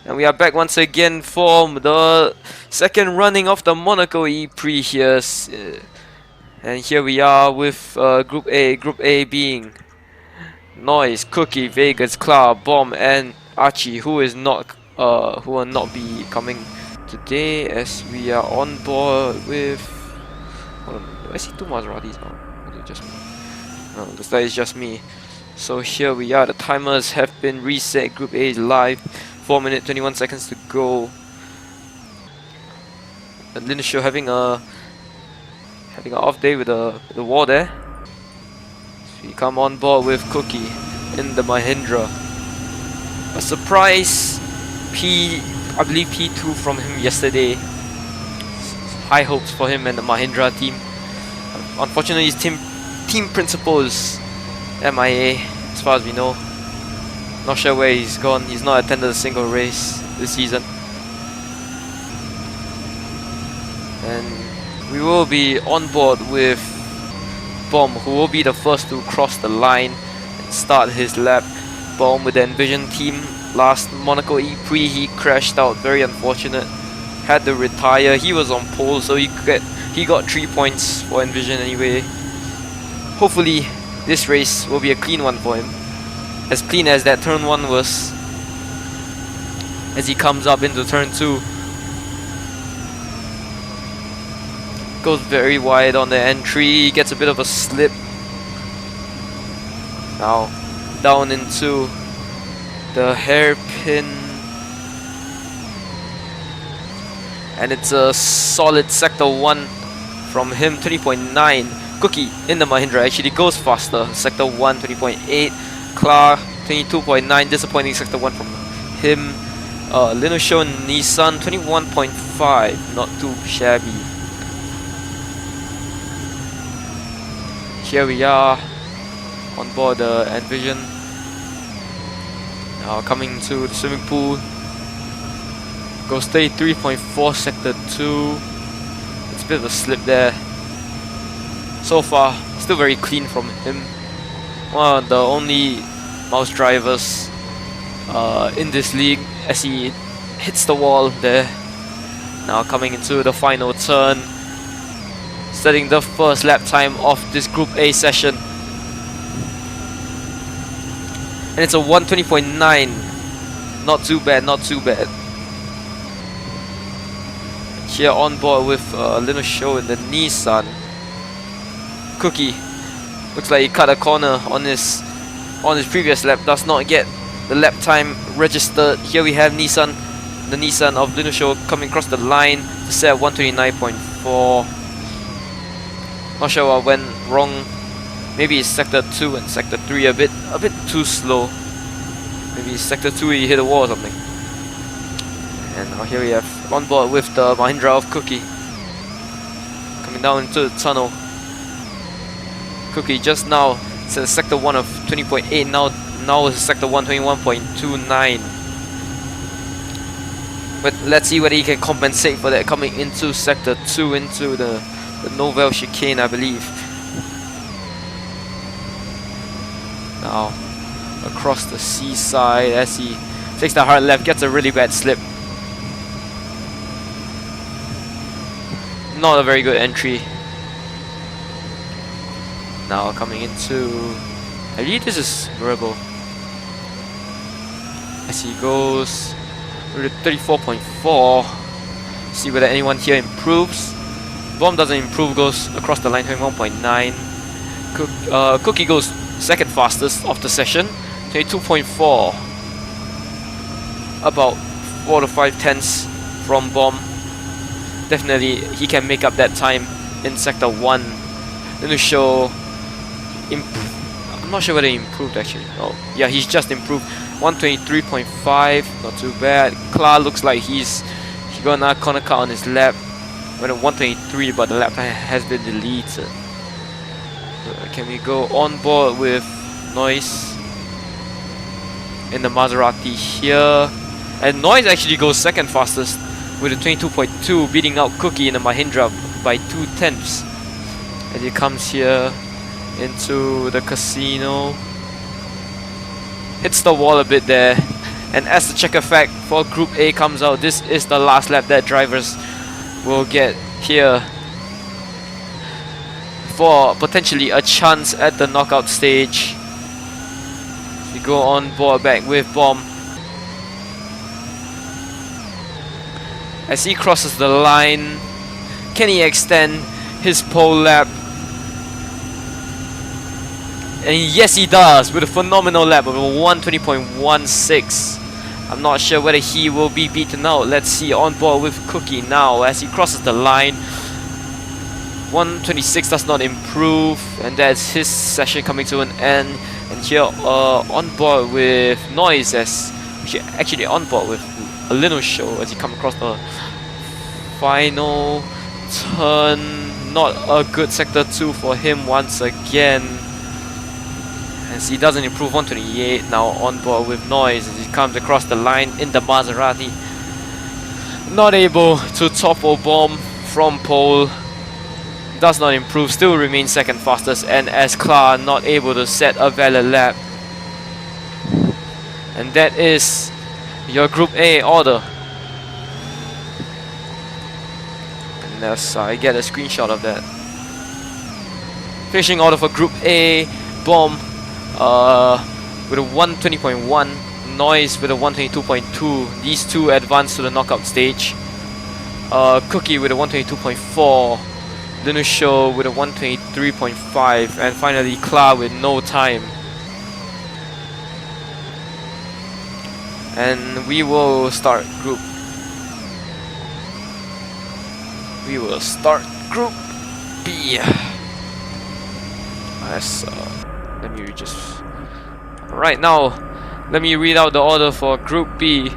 And we are back once again for the second running of the Monaco ePrix here. And here we are with Group A. Group A being Noise, Cookie, Vegas, Clara, Bomb, and Archie, who will not be coming today, as we are on board with. Hold on, do I see two Maseratis now? Or is it just me? No, looks like it's just me. So here we are. The timers have been reset. Group A is live. 4 minutes 21 seconds to go. And Linishow having an off day with the wall there. So we come on board with Cookie in the Mahindra. A surprise I believe P2 from him yesterday. High hopes for him and the Mahindra team. Unfortunately, his team principal is MIA as far as we know. Not sure where he's gone. He's not attended a single race this season. And we will be on board with Bomb, who will be the first to cross the line and start his lap. Bomb with the Envision team. Last Monaco ePrix, he crashed out. Very unfortunate. Had to retire. He was on pole, so he got 3 points for Envision anyway. Hopefully, this race will be a clean one for him. As clean as that turn 1 was. As he comes up into turn 2. Goes very wide on the entry. Gets a bit of a slip. Now down into the hairpin. And it's a solid sector 1 from him. 20.9. Cookie in the Mahindra actually goes faster. Sector 1, 20.8. Clark, 22.9, disappointing sector 1 from him. Linoshow and Nissan, 21.5, not too shabby. Here we are on board the Envision. Now coming to the swimming pool. Goes 33.4, sector 2. It's a bit of a slip there. So far, still very clean from him. One of the only mouse drivers in this league, as he hits the wall there. Now coming into the final turn, setting the first lap time of this Group A session. And it's a 120.9. Not too bad, not too bad. Here on board with Linoshow in the Nissan. Cookie. Looks like he cut a corner on his previous lap. Does not get the lap time registered. Here we have the Nissan of Linoshow coming across the line to set 129.4. Not sure what went wrong. Maybe it's sector 2 and sector 3 a bit too slow. Maybe sector 2 he hit a wall or something. And now here we have on board with the Mahindra of Cookie. Coming down into the tunnel. Cookie just now set sector 1 of 20.8, now is sector 1, 21.29. But let's see whether he can compensate for that coming into sector 2, into the Novel chicane, I believe. Now across the seaside as he takes the hard left, gets a really bad slip. Not a very good entry. Now coming into, I believe this is Verbal. As he goes with 34.4. See whether anyone here improves. Bomb doesn't improve, goes across the line, 21.9. Cookie goes second fastest of the session, 22.4. About 4 to 5 tenths from Bomb. Definitely he can make up that time in sector 1. Linoshow, I'm not sure whether he improved actually. Oh, yeah, he's just improved. 123.5, not too bad. Kla looks like he got another corner cut on his lap. Went at 123, but the lap time has been deleted. Can we go on board with Noise in the Maserati here? And Noise actually goes second fastest with a 22.2, beating out Cookie in the Mahindra by 2 tenths. As he comes here into the casino, hits the wall a bit there And as the check effect for Group A comes out, this is the last lap that drivers will get here for potentially a chance at the knockout stage. We go on board back with Bomb. As he crosses the line, can he extend his pole lap? And yes, he does, with a phenomenal lap of 120.16. I'm not sure whether he will be beaten out. Let's see on board with Cookie now as he crosses the line. 126 does not improve, and that's his session coming to an end. And here on board with Noise, as actually on board with a little show as he comes across the final turn. Not a good sector 2 for him once again, as he doesn't improve. 128 now on board with Noise as he comes across the line in the Maserati. Not able to topple Bomb from pole. Does not improve, still remains second fastest, and as Klar not able to set a valid lap. And that is your Group A order. And as I get a screenshot of that. Finishing order for Group A, Bomb with a 120.1, Noise with a 122.2. These two advance to the knockout stage. Cookie with a 122.4. Show with a 123.5, and finally Klar with no time. And we will start Group B. Let me just right now. Let me read out the order for Group B.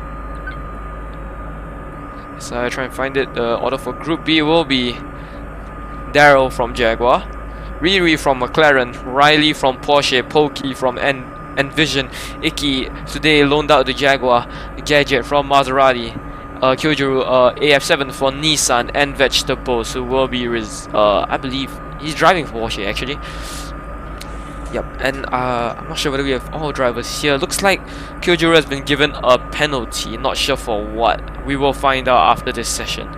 So I try and find it. The order for Group B will be Daryl from Jaguar, Riri from McLaren, Riley from Porsche, Pokey from Envision, Iki today loaned out to Jaguar, Gadget from Maserati, Kyojuru AF7 for Nissan, and Vegetables, who will be I believe he's driving for Porsche actually. Yep, and I'm not sure whether we have all drivers here. Looks like Kyojuru has been given a penalty, not sure for what. We will find out after this session.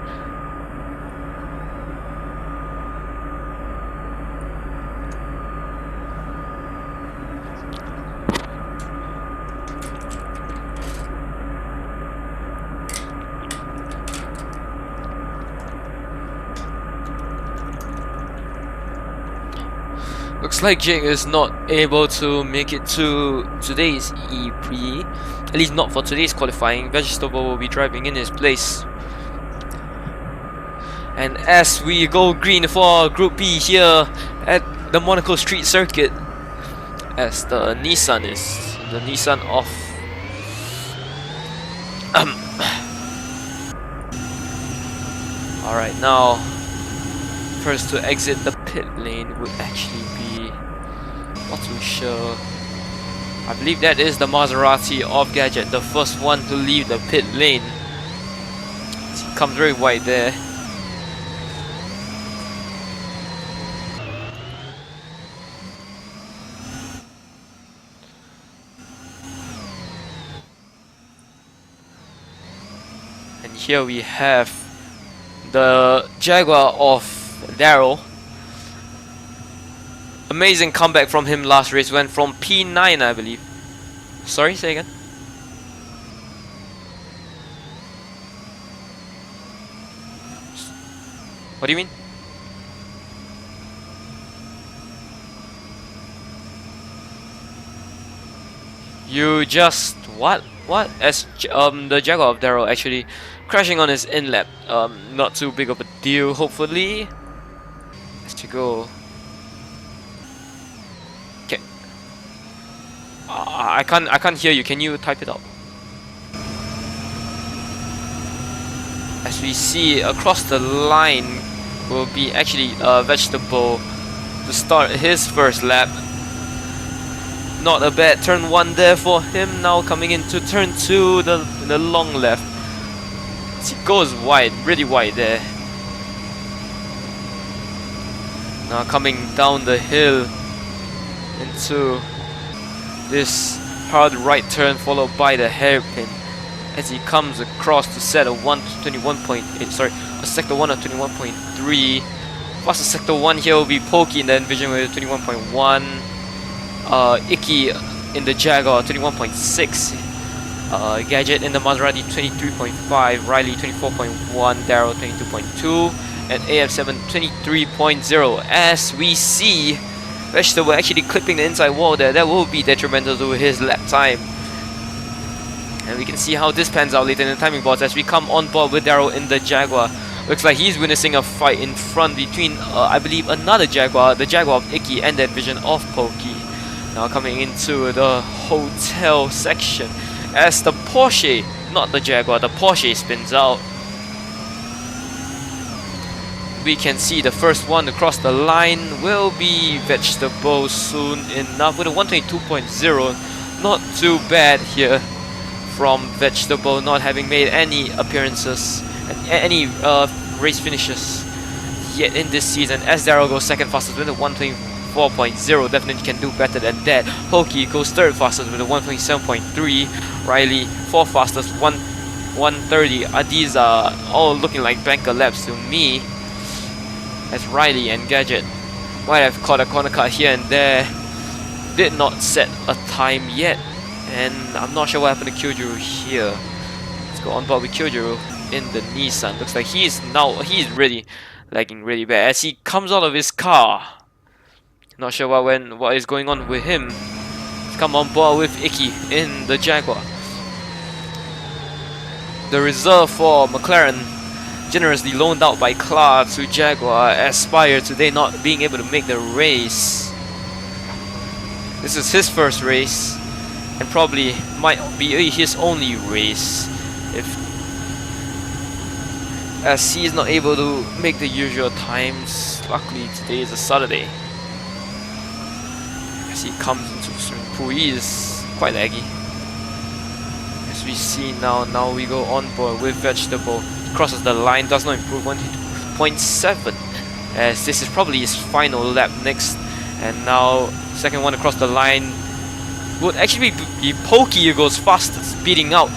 Looks like Jake is not able to make it to today's ePrix, at least not for today's qualifying. Vegetable will be driving in his place. And as we go green for Group B here at the Monaco Street Circuit, as the Nissan of Alright, now first to exit the pit lane would actually be, not too sure. I believe that is the Maserati of Gadget, the first one to leave the pit lane. It comes very wide there. And here we have the Jaguar of Daryl. Amazing comeback from him last race, went from P9 I believe. Sorry, say again? What do you mean? You just what? What? As the Jaguar of Daryl actually crashing on his inlet. Not too big of a deal, hopefully. Let's go. Okay. I can't hear you. Can you type it out? As we see across the line will be actually Vegetable to start his first lap. Not a bad turn 1 there for him. Now coming into turn 2, the long left. He goes wide, really wide there. Now coming down the hill into this hard right turn followed by the hairpin as he comes across to set a 121.8. Sorry, a sector 1 of 21.3. Fastest sector 1 here will be Pokey in the Envision with 21.1. Icky in the Jaguar 21.6. Gadget in the Maserati 23.5. Riley 24.1. Daryl 22.2. And AF7 23.0. As we see Vegetable actually clipping the inside wall there, that will be detrimental to his lap time. And we can see how this pans out later in the timing boards as we come on board with Daryl in the Jaguar. Looks like he's witnessing a fight in front between, I believe, another Jaguar, the Jaguar of Icky and the Envision of Pokey. Now coming into the hotel section as the Porsche, not the Jaguar, the Porsche spins out. We can see the first one across the line will be Vegetable soon enough with a 122.0. Not too bad here from Vegetable, not having made any appearances and any race finishes yet in this season. As Daryl goes second fastest with a 124.0, definitely can do better than that. Pokey goes third fastest with a 127.3. Riley fourth fastest, 130. These are all looking like banker laps to me, as Riley and Gadget might have caught a corner cut here and there, did not set a time yet, and I'm not sure what happened to Kyojuro here. Let's go on board with Kyojuro in the Nissan. Looks like he's really lagging really bad as he comes out of his car. Not sure what is going on with him. Let's come on board with Icky in the Jaguar. The reserve for McLaren, generously loaned out by Clark to Jaguar, Aspire today not being able to make the race. This is his first race and probably might be his only race, as he is not able to make the usual times. Luckily today is a Saturday. As he comes into the swimming pool, he is quite laggy. As we see now we go on board with Vegetable. Crosses the line, does not improve 1.7, as this is probably his final lap next. And now second one across the line would actually be Pokey who goes fastest, beating out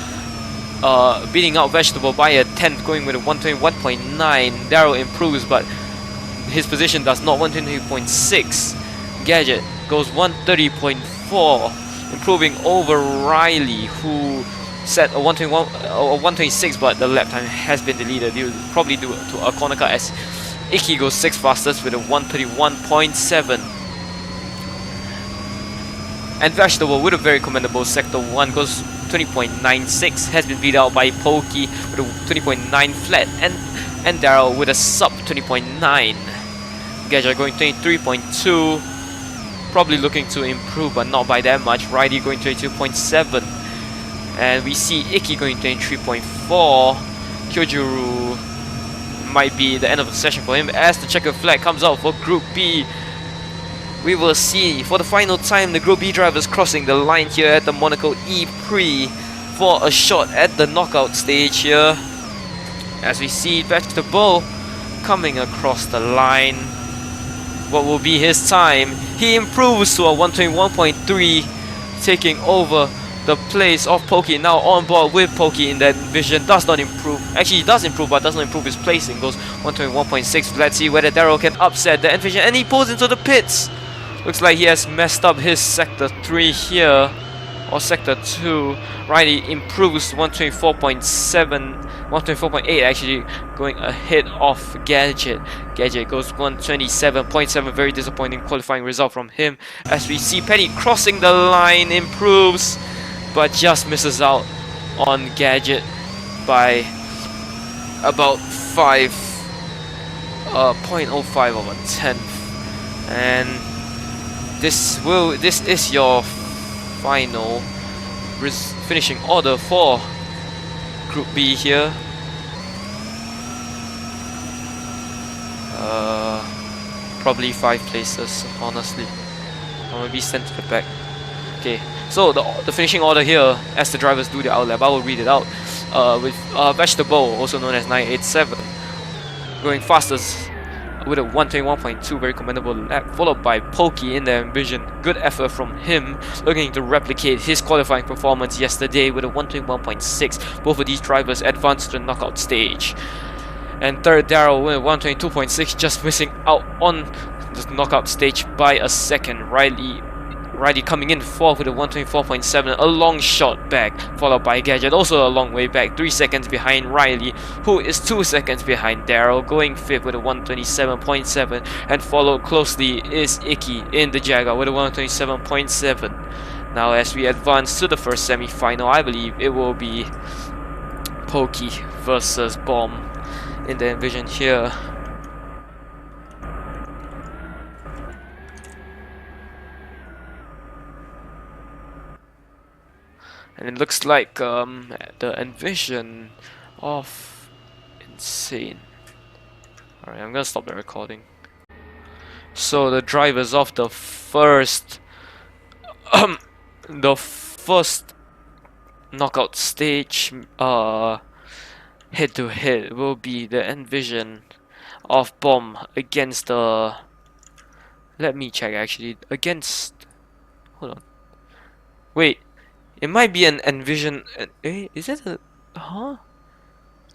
Vegetable by a tenth, going with a 121.9. Daryl improves, but his position does not. 120.6. Gadget goes 130.4, improving over Riley, who set a 126, but the lap time has been deleted. He will probably do it to a corner cut as Icky goes 6th fastest with a 131.7. And Vegetable with a very commendable sector 1 goes 20.96, has been beat out by Pokey with a 20.9 flat, and Daryl with a sub 20.9. Gadget going 23.2, probably looking to improve but not by that much. Riley going 22.7. And we see Icky going 23.4. Kyojuro might be the end of the session for him as the checkered flag comes out for Group B. We will see for the final time the Group B drivers crossing the line here at the Monaco ePrix for a shot at the knockout stage here. As we see Vegetable coming across the line. What will be his time? He improves to a 121.3, taking over the place of Pokey. Now on board with Pokey in that vision. Does not improve. Actually, he does improve, but does not improve his placing. Goes 121.6. Let's see whether Daryl can upset the Envision. And he pulls into the pits. Looks like he has messed up his sector 3 here. Or sector 2. Riley improves 124.7. 124.8 actually, going ahead of Gadget. Gadget goes 127.7. Very disappointing qualifying result from him. As we see Penny crossing the line, improves, but just misses out on Gadget by about 0.05 of a tenth. And this is your final finishing order for Group B here. Probably 5 places, honestly. Or maybe sent to the back. Okay, so the finishing order here, as the drivers do their outlap, I will read it out. With Vegetable, also known as 987, going fastest with a 121.2, very commendable lap, followed by Pokey in the Envision. Good effort from him, looking to replicate his qualifying performance yesterday with a 121.6. Both of these drivers advanced to the knockout stage. And third, Daryl with 122.6, just missing out on the knockout stage by a second. Riley coming in fourth with a 124.7, a long shot back, followed by Gadget, also a long way back, 3 seconds behind Riley, who is 2 seconds behind Daryl, going fifth with a 127.7, and followed closely is Icky in the Jaguar with a 127.7. Now as we advance to the first semi-final, I believe it will be Pokey versus Bomb in the Envision here. And it looks like the Envision of Insane. Alright, I'm gonna stop the recording. So the drivers of the first knockout stage head to head will be the Envision of Bomb against the, let me check actually, against, hold on, wait, it might be an Envision, is that a, huh?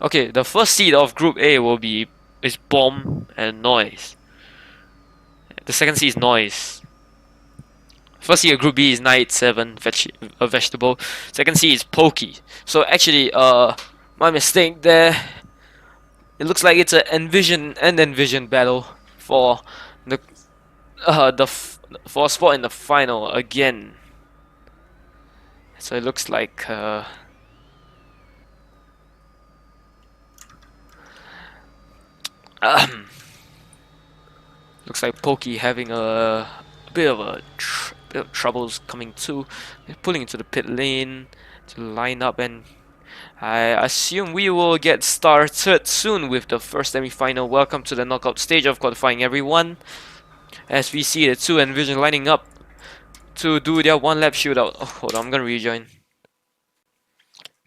Okay, the first seed of Group A is Bomb and Noise. The second seed is Noise. First seed of Group B is 987, Vegetable. Second seed is Pokey. So actually, my mistake there. It looks like it's an Envision and Envision battle for the for a spot in the final again. So it looks like looks like Pokey having a bit of troubles coming to, pulling into the pit lane to line up, and I assume we will get started soon with the first semi-final. Welcome to the knockout stage of qualifying, everyone. As we see the two Envision lining up to do their one-lap shootout. Oh, hold on, I'm gonna rejoin.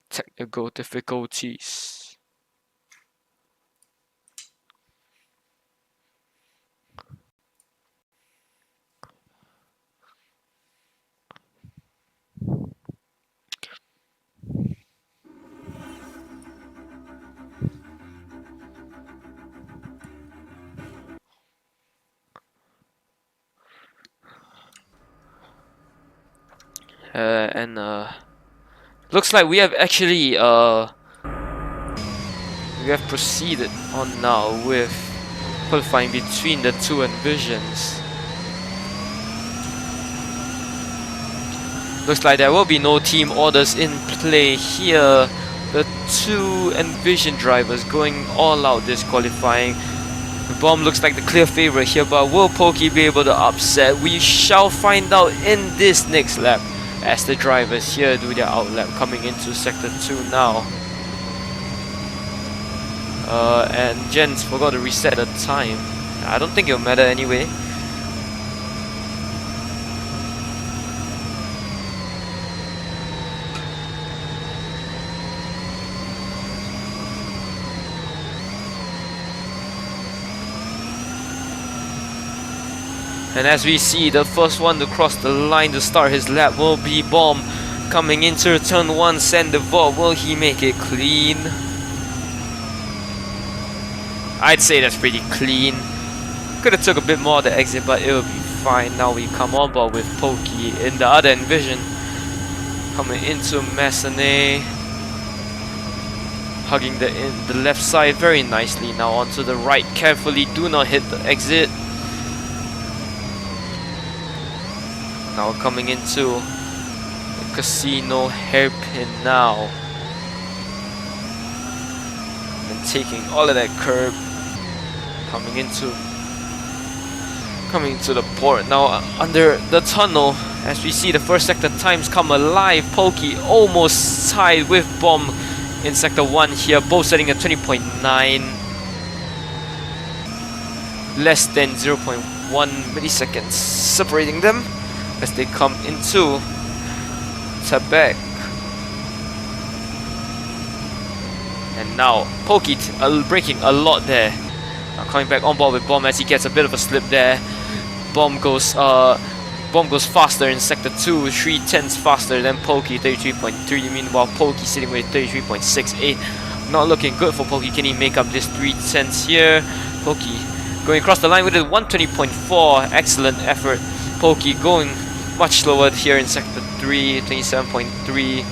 Technical difficulties. Looks like we have actually proceeded on now with qualifying between the two Envisions. Looks like there will be no team orders in play here. The two Envision drivers going all out this qualifying. The Bomb looks like the clear favorite here, but will Pokey be able to upset? We shall find out in this next lap, as the drivers here do their outlap coming into sector 2 now. And Jens forgot to reset the time. I don't think it'll matter anyway. And as we see, the first one to cross the line to start his lap will be Bomb. Coming into turn 1, send the vault. Will he make it clean? I'd say that's pretty clean. Could have took a bit more of the exit, but it'll be fine. Now we come on board with Pokey in the other Envision. Coming into Massenet. Hugging the left side very nicely. Now onto the right. Carefully, do not hit the exit. Now coming into the Casino hairpin now. And taking all of that curb. Coming into the port. Now under the tunnel, as we see the first sector times come alive. Pokey almost tied with Bomb in sector 1 here. Both setting at 20.9. Less than 0.1 milliseconds separating them as they come into Tebek. And now Pokey breaking a lot there. Now coming back on board with Bomb as he gets a bit of a slip there. Bomb goes faster in sector 2, 3/10 faster than Pokey, 33.3. Meanwhile, Pokey sitting with 33.68. Not looking good for Pokey. Can he make up this 3/10 here? Pokey going across the line with a 120.4. Excellent effort. Pokey going much slower here in sector 3, 27.3.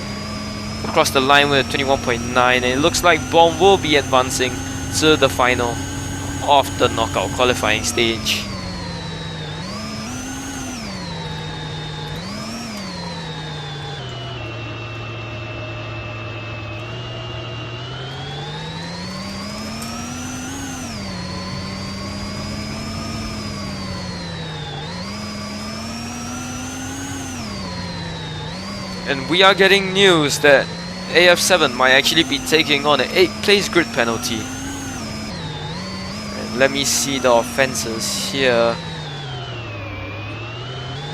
Across the line with a 21.9. And it looks like Bomb will be advancing to the final of the knockout qualifying stage. And we are getting news that AF7 might actually be taking on an 8th place grid penalty. And let me see the offenses here.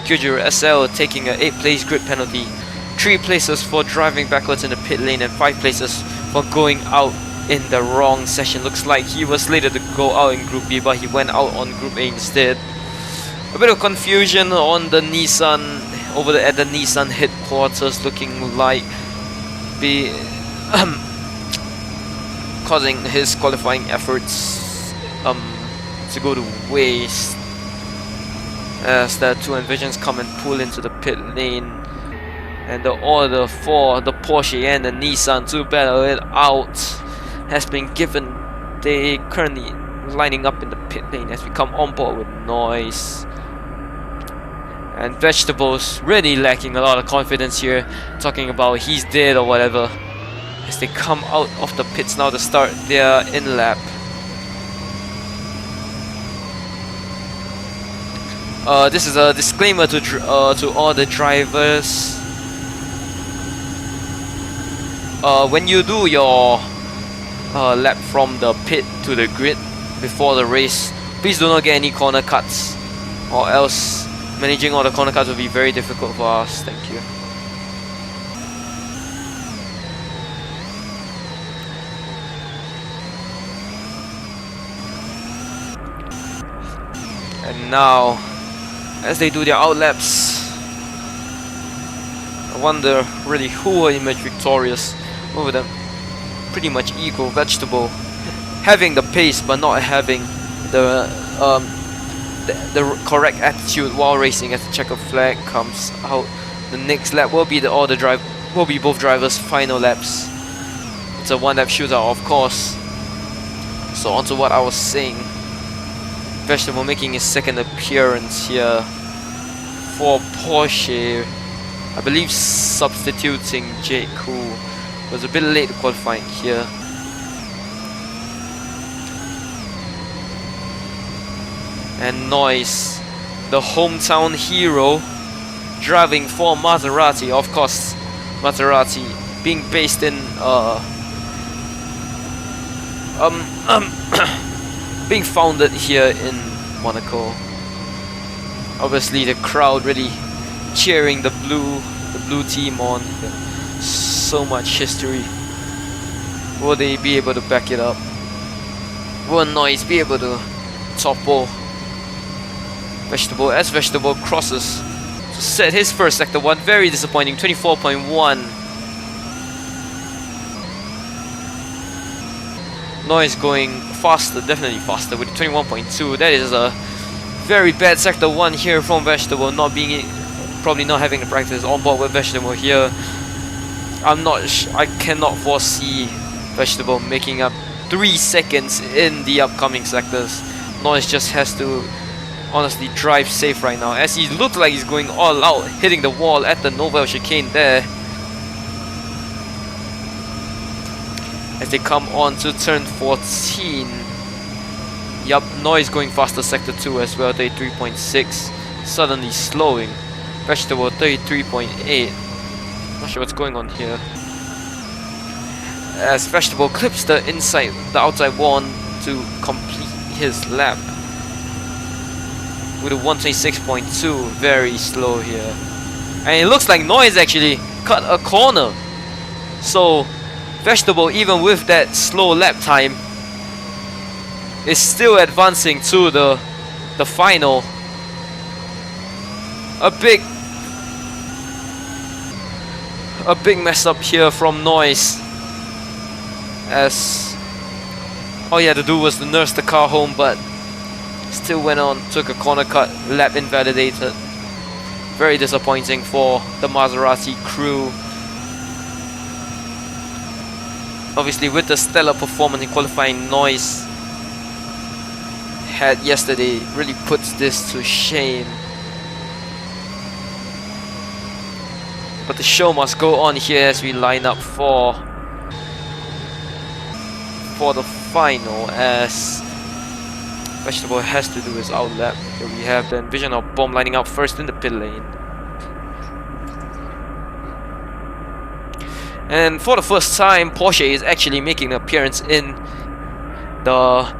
Kyujiro SL taking an 8th place grid penalty. 3 places for driving backwards in the pit lane and 5 places for going out in the wrong session. Looks like he was slated to go out in Group B, but he went out on Group A instead. A bit of confusion on the Nissan over at the Nissan headquarters, looking like be causing his qualifying efforts to go to waste as the two Envisions come and pull into the pit lane, and the order for the Porsche and the Nissan to battle it out has been given. They currently lining up in the pit lane as we come on board with Noise. And Vegetables really lacking a lot of confidence here, talking about he's dead or whatever, as they come out of the pits now to start their in-lap. This is a disclaimer to all the drivers. When you do your lap from the pit to the grid before the race, please do not get any corner cuts, or else managing all the corner cuts will be very difficult for us. Thank you. And now, as they do their outlaps, I wonder really who will emerge victorious over them. Pretty much equal. Vegetable having the pace but not having the correct attitude while racing as the checkered flag comes out. The next lap will be both drivers' final laps. It's a one-lap shootout, of course. So on to what I was saying. Vegetable making his second appearance here for Porsche. I believe substituting Jake, who was a bit late qualifying here. And Noise, the hometown hero, driving for Maserati. Of course, Maserati being based in being founded here in Monaco. Obviously, the crowd really cheering the blue team on. So much history. Will they be able to back it up? Will Noise be able to topple Vegetable as Vegetable crosses to set his first sector 1? Very disappointing, 24.1. Noise going faster, definitely faster with 21.2. That is a very bad sector 1 here from Vegetable, probably not having the practice on board with Vegetable here. I cannot foresee Vegetable making up 3 seconds in the upcoming sectors. Noise just has to honestly drive safe right now, as he looks like he's going all out, hitting the wall at the Novel chicane there. As they come on to turn 14. Yup, Noise going faster sector 2 as well, 33.6. Suddenly slowing. Vegetable 33.8. Not sure what's going on here. As Vegetable clips the outside wall to complete his lap with a 126.2, very slow here. And it looks like Noise actually cut a corner. So Vegetable, even with that slow lap time, is still advancing to the final. A big mess up here from Noise, as all he had to do was to nurse the car home, but still went on, took a corner cut, lap invalidated. Very disappointing for the Maserati crew. Obviously, with the stellar performance in qualifying Noise had yesterday, really puts this to shame. But the show must go on here as we line up for the final, as Vegetable has to do his outlap. Here we have the Envision of Bomb lining up first in the pit lane. And for the first time, Porsche is actually making an appearance in the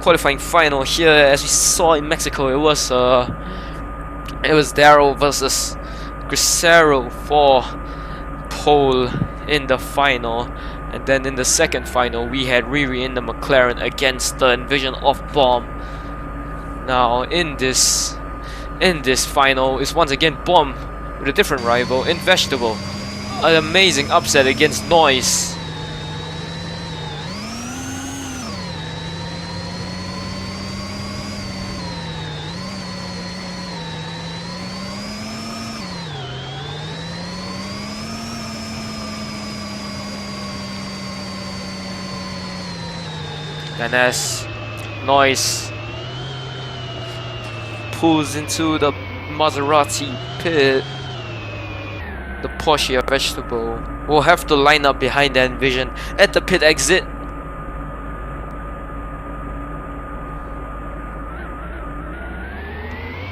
qualifying final here. As we saw in Mexico, it was Darrell versus Grisero for pole in the final, and then in the second final we had Riri in the McLaren against the Envision of Bomb. Now in this final is once again Bomb with a different rival in Vegetable. An amazing upset against Noise. And as Noise pulls into the Maserati pit, the Porsche Vegetable will have to line up behind the Envision at the pit exit.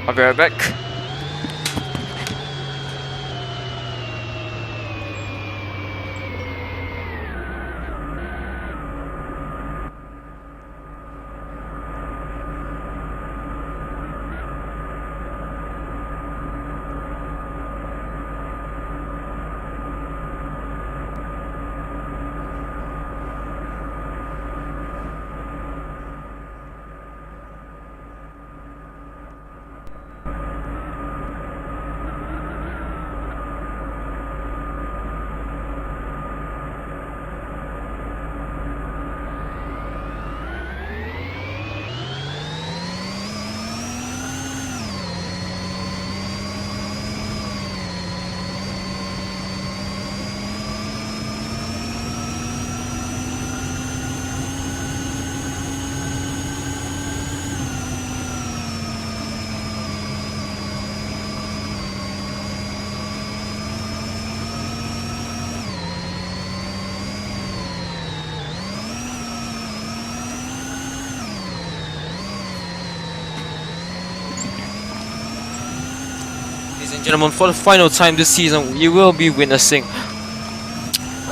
I'll be right back. Ladies and gentlemen, for the final time this season, you will be witnessing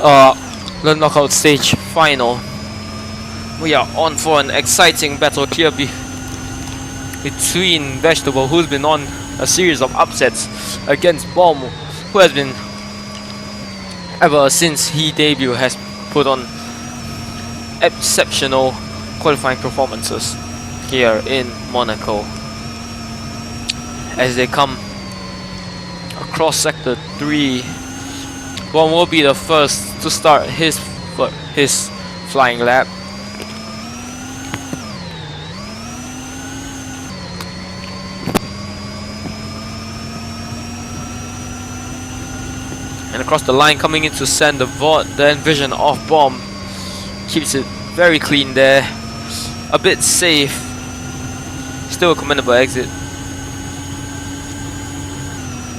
the knockout stage final. We are on for an exciting battle here between Vegetable, who's been on a series of upsets, against Bomb, who has been, ever since he debuted, has put on exceptional qualifying performances here in Monaco. As they come across sector 3, Bomb will be the first to start his flying lap. And across the line, coming in to send the VOD, the Envision of Bomb keeps it very clean there, a bit safe, still a commendable exit.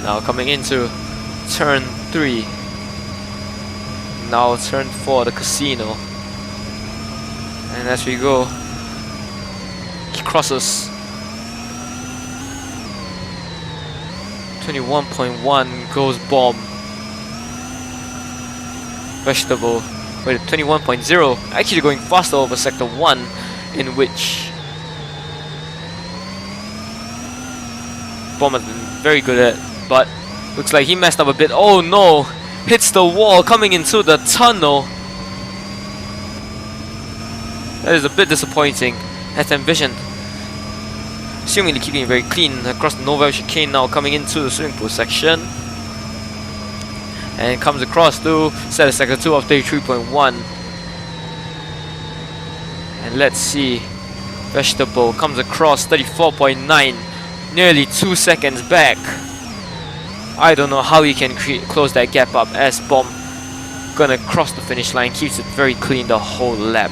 Now coming into turn 3, now turn 4, the casino, and as we go, he crosses 21.1, goes Bomb. Vegetable with 21.0, actually going faster over sector 1, in which Bomb has been very good at, but looks like he messed up a bit. Oh no, hits the wall coming into the tunnel. That is a bit disappointing. As Vision, seemingly keeping it very clean across the Nova chicane now, coming into the swimming pool section. And comes across to set a sector 2 of 33.1. And let's see, Vegetable comes across 34.9, nearly 2 seconds back. I don't know how he can close that gap up, as Bomb gonna cross the finish line, keeps it very clean the whole lap.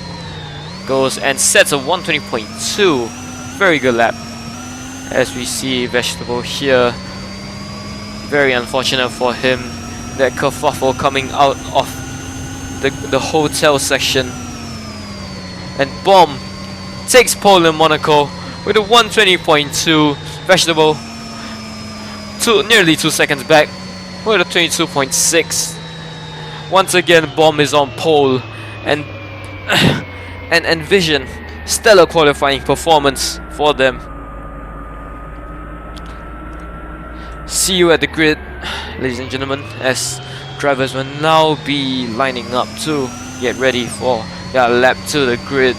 Goes and sets a 120.2, very good lap. As we see Vegetable here, very unfortunate for him, that kerfuffle coming out of the hotel section. And Bomb takes pole in Monaco with a 120.2. Vegetable nearly 2 seconds back with a 22.6. Once again, Bomb is on pole, and Vision, stellar qualifying performance for them. See you at the grid, ladies and gentlemen, as drivers will now be lining up to get ready for their lap to the grid.